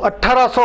1800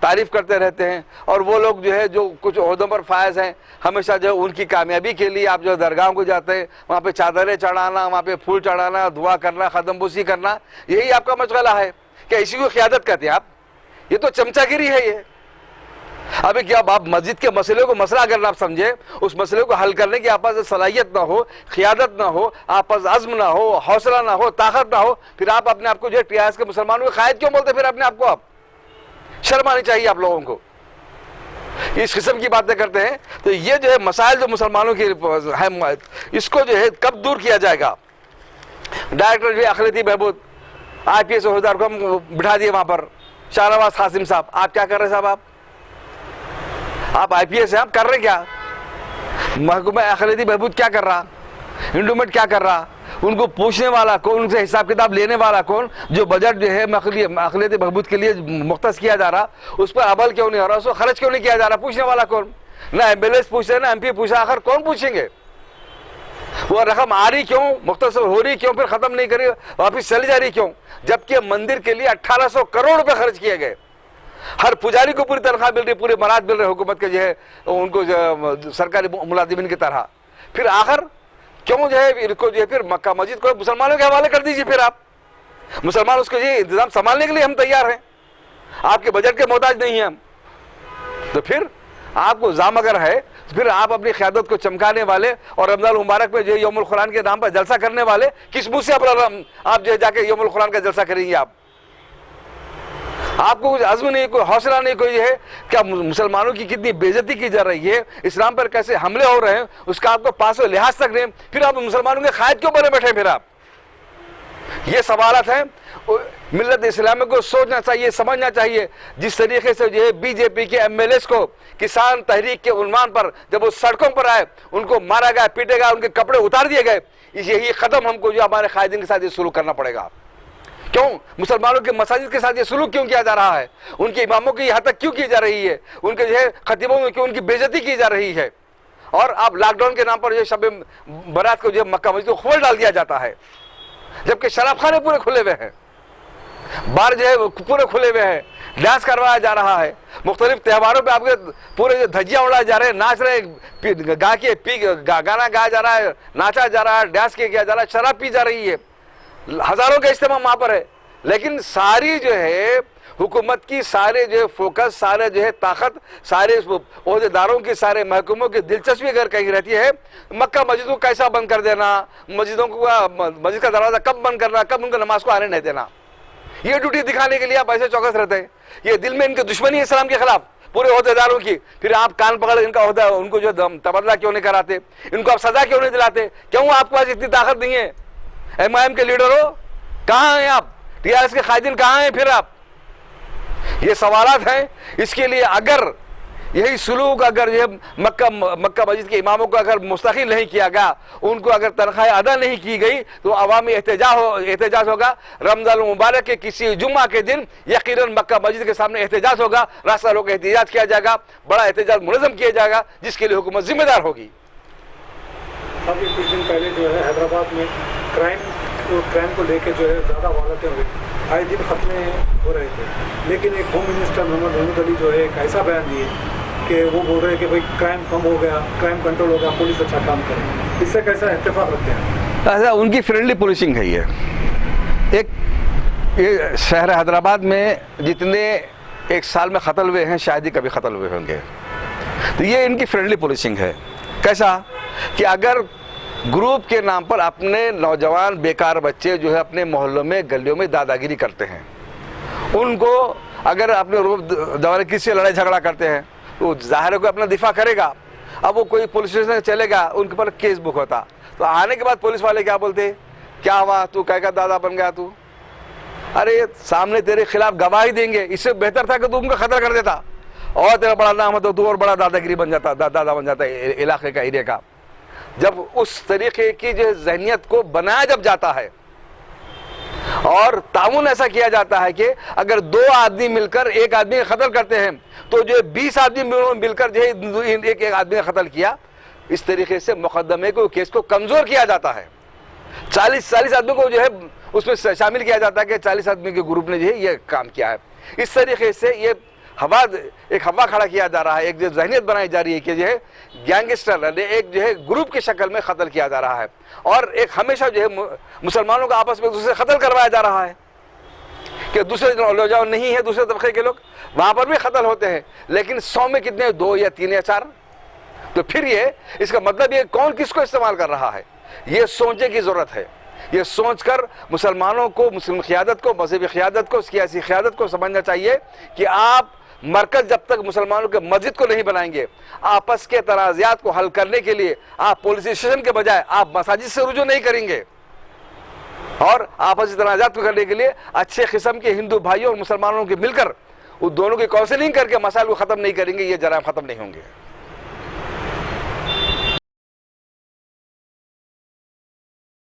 تعریف کرتے رہتے ہیں، اور وہ لوگ جو ہے جو کچھ عہدوں پر فائز ہیں ہمیشہ جو ان کی کامیابی کے لیے آپ جو درگاہوں کو جاتے ہیں، وہاں پہ چادریں چڑھانا، وہاں پہ پھول چڑھانا، دعا کرنا، ختم بوسی کرنا، یہی آپ کا مشغلہ ہے کہ اسی کو قیادت کہتے ہیں آپ؟ یہ تو چمچا گیری ہے یہ۔ ابھی کیا آپ مسجد کے مسئلے کو مسئلہ اگر آپ سمجھے، اس مسئلے کو حل کرنے کی آپ پاس صلاحیت نہ ہو، قیادت نہ ہو، آپ پاس عزم نہ ہو، حوصلہ نہ ہو، طاقت نہ ہو، پھر آپ اپنے آپ کو جو ہے ٹیاس کے مسلمانوں کے قائد کیوں بولتے؟ پھر اپنے آپ کو آپ شرم آنی چاہیے آپ لوگوں کو، اس قسم کی باتیں کرتے ہیں۔ تو یہ جو ہے مسائل جو مسلمانوں کے ہیں، اس کو جو ہے کب دور کیا جائے گا؟ ڈائریکٹر جو ہے اقلیتی بہبود IPS عہدیدار کو ہم بٹھا دیے وہاں پر، شاہنواز قاسم صاحب، آپ کیا کر رہے صاحب؟ آپ IPS ہیں، آپ کر رہے کیا؟ محکمہ اقلیتی بہبود کیا کر رہا؟ انڈومنٹ کیا کر رہا؟ ان کو پوچھنے والا کون؟ ان سے حساب کتاب لینے والا کون؟ جو بجٹ جو ہے اقلیتی بہبود کے لیے مختص کیا جا رہا، اس پر عمل کیوں نہیں ہو رہا؟ اس کو خرچ کیوں نہیں کیا جا رہا؟ پوچھنے والا کون؟ نہ MLAs پوچھ رہے، نہ MP پوچھا، آخر کون پوچھیں گے؟ وہ رقم آ رہی کیوں، مختصر ہو رہی کیوں، پھر ختم نہیں کری، واپس چلی جا رہی کیوں؟ جبکہ مندر کے لیے 1800 کروڑ روپے خرچ کیے گئے، ہر پجاری کو پوری تنخواہ مل رہی، پورے مراد مل رہے حکومت کے جو ہے ان کو سرکاری ملازمین کی طرح، پھر آخر کیوں جو ہے ان کو جو ہے پھر مکہ مسجد کو مسلمانوں کے حوالے کر دیجیے؟ پھر آپ مسلمان اس کو یہ انتظام سنبھالنے کے لیے ہم تیار ہیں، آپ کے بجٹ کے محتاج نہیں ہیں ہم۔ تو پھر آپ کو زام اگر ہے تو پھر آپ اپنی قیادت کو چمکانے والے اور رمضان المبارک میں جو یوم القرآن کے نام پر جلسہ کرنے والے کس منہ سے آپ جو ہے جا کے یوم القرآن کا جلسہ کریں گے؟ آپ کو کچھ عزم نہیں، کوئی حوصلہ نہیں، کوئی یہ ہے کیا مسلمانوں کی کتنی بے عزتی کی جا رہی ہے، اسلام پر کیسے حملے ہو رہے ہیں، اس کا آپ کو پاس و لحاظ تک نہیں، پھر آپ مسلمانوں کے قائد کیوں بنے بیٹھے؟ پھر آپ یہ سوالات ہیں ملت اسلامی کو سوچنا چاہیے، سمجھنا چاہیے۔ جس طریقے سے جو ہے BJP کے MLAs کو کسان تحریک کے عنوان پر جب وہ سڑکوں پر آئے ان کو مارا گیا، پیٹے گیا، ان کے کپڑے اتار دیے گئے، یہی قدم ہم کو جو ہمارے قائدین کے ساتھ یہ سلوک کرنا پڑے گا۔ کیوں مسلمانوں کے مساجد کے ساتھ یہ سلوک کیوں کیا جا رہا ہے؟ ان کے اماموں کی یہاں تک کیوں کی جا رہی ہے؟ ان کے جو ہے خطیبوں میں کیوں ان کی بے عزتی کی جا رہی ہے؟ اور اب لاک ڈاؤن کے نام پر جو شب برات کو جو مکہ مسجد کو کھول ڈال دیا جاتا ہے، جبکہ شراب خانے پورے کھلے ہوئے ہیں، بار جو ہے پورے کھلے ہوئے ہیں، ڈانس کروایا جا رہا ہے، مختلف تہواروں پہ آپ کے پورے جو دھجیاں اڑائے جا رہے ہیں، ناچ رہے ہیں، گانا گایا جا رہا ہے، ناچا جا رہا ہے، ڈانس کیا جا رہا ہے، شراب پی جا رہی ہے، ہزاروں کا اجتماع وہاں پر ہے، لیکن ساری جو ہے حکومت کی سارے جو ہے فوکس، سارے جو ہے طاقت، سارے عہدیداروں کی، سارے محکموں کی دلچسپی اگر کہیں رہتی ہے مکہ مسجد کو کیسا بند کر دینا، مسجدوں کو مسجد کا دروازہ کب بند کرنا، کب ان کو نماز کو آنے نہیں دینا، یہ ڈیوٹی دکھانے کے لیے آپ ایسے چوکس رہتے ہیں۔ یہ دل میں ان کی دشمنی ہے اسلام کے خلاف پورے عہدیداروں کی، پھر آپ کان پکڑ ان کا عہدہ ان کو جو تبادلہ کیوں نہیں کراتے، ان کو آپ سزا کیوں نہیں دلاتے؟ کیوں آپ کے پاس اتنی طاقت نہیں ہے؟ MIM کے لیڈروں کہاں ہیں آپ؟ TRS کے قائدین کہاں ہیں؟ پھر آپ یہ سوالات ہیں۔ اس کے لیے اگر یہی سلوک اگر یہ مکہ مسجد کے اماموں کو اگر مستقل نہیں کیا گیا، ان کو اگر تنخواہیں ادا نہیں کی گئی تو عوامی احتجاج ہوگا۔ رمضان المبارک کے کسی جمعہ کے دن یقیناً مکہ مسجد کے سامنے احتجاج ہوگا، راستہ روک کے احتجاج کیا جائے گا، بڑا احتجاج منظم کیا جائے گا، جس کے لیے حکومت ذمہ دار ہوگی۔ ابھی کچھ دن پہلے جو ہے حیدرآباد میں کرائم کو لے کے جو ہے زیادہ وارداتیں ہوئی، آئے دن ختمے ہو رہے تھے، لیکن ایک ہوم منسٹر محمد علی جو ہے ایک ایسا بیان دیے کہ وہ بول رہے ہیں کہ بھائی کرائم کم ہو گیا، کرائم کنٹرول ہو گیا، پولیس اچھا کام کرے، اس سے کیسا اتفاق رکھتے ہیں؟ ایسا ان کی فرینڈلی پولیسنگ ہے۔ یہ شہر حیدرآباد میں جتنے ایک سال میں قتل ہوئے ہیں شاید ہی کبھی قتل ہوئے ہوں گے، تو یہ ان کی فرینڈلی پولیسنگ ہے۔ کیسا کہ اگر گروپ کے نام پر اپنے نوجوان بیکار بچے جو ہے اپنے محلوں میں گلیوں میں دادا گیری کرتے ہیں، ان کو اگر اپنے دوارے کسی سے لڑائی جھگڑا کرتے ہیں تو ظاہر ہے کوئی اپنا دفاع کرے گا، اب وہ کوئی پولیس اسٹیشن چلے گا، ان کے پر کیس بک ہوتا، تو آنے کے بعد پولیس والے کیا بولتے؟ کیا ہوا تو کہہ کا دادا بن گیا تو؟ ارے سامنے تیرے خلاف گواہی دیں گے، اس سے بہتر تھا کہ تو ان کا خطرہ کر دیتا اور تیرا بڑا نام ہوتا تو اور بڑا دادا گیری بن جاتا، دادا بن جاتا علاقے کا، ایریا کا۔ جب اس طریقے کی جو ذہنیت کو بنایا جب جاتا ہے اور تعاون ایسا کیا جاتا ہے کہ اگر 2 آدمی مل کر ایک آدمی کا قتل کرتے ہیں تو جو 20 آدمی مل کر جو ایک آدمی کا قتل کیا، اس طریقے سے مقدمے کو، کیس کو کمزور کیا جاتا ہے۔ 40 آدمی کو جو ہے اس میں شامل کیا جاتا ہے کہ 40 آدمی کے گروپ نے جو ہے یہ کام کیا ہے۔ اس طریقے سے یہ ایک ہوا کھڑا کیا جا رہا ہے، ایک جو ذہنیت بنائی جا رہی ہے کہ جو ہے گینگسٹر ایک جو ہے گروپ کی شکل میں قتل کیا جا رہا ہے، اور ایک ہمیشہ جو ہے مسلمانوں کا آپس میں ایک دوسرے سے قتل کروایا جا رہا ہے کہ دوسرے جو لوجاؤ نہیں ہے، دوسرے طبقے کے لوگ وہاں پر بھی قتل ہوتے ہیں، لیکن 100 میں کتنے، 2 یا 3 یا 4؟ تو پھر یہ اس کا مطلب یہ کون کس کو استعمال کر رہا ہے، یہ سوچنے کی ضرورت ہے۔ یہ سوچ کر مسلمانوں کو، مسلم قیادت کو، مذہبی قیادت کو، سیاسی قیادت کو سمجھنا چاہیے کہ آپ مرکز جب تک مسلمانوں کے مسجد کو نہیں بنائیں گے، آپس کے تنازعات کو حل کرنے کے لیے آپ پولیس اسٹیشن کے بجائے آپ مساجد سے رجوع نہیں کریں گے، اور آپسی تنازعات کو کرنے کے لیے اچھے قسم کے ہندو بھائیوں اور مسلمانوں کے مل کر ان دونوں کی کاؤنسلنگ کر کے مسائل کو ختم نہیں کریں گے، یہ جرائم ختم نہیں ہوں گے۔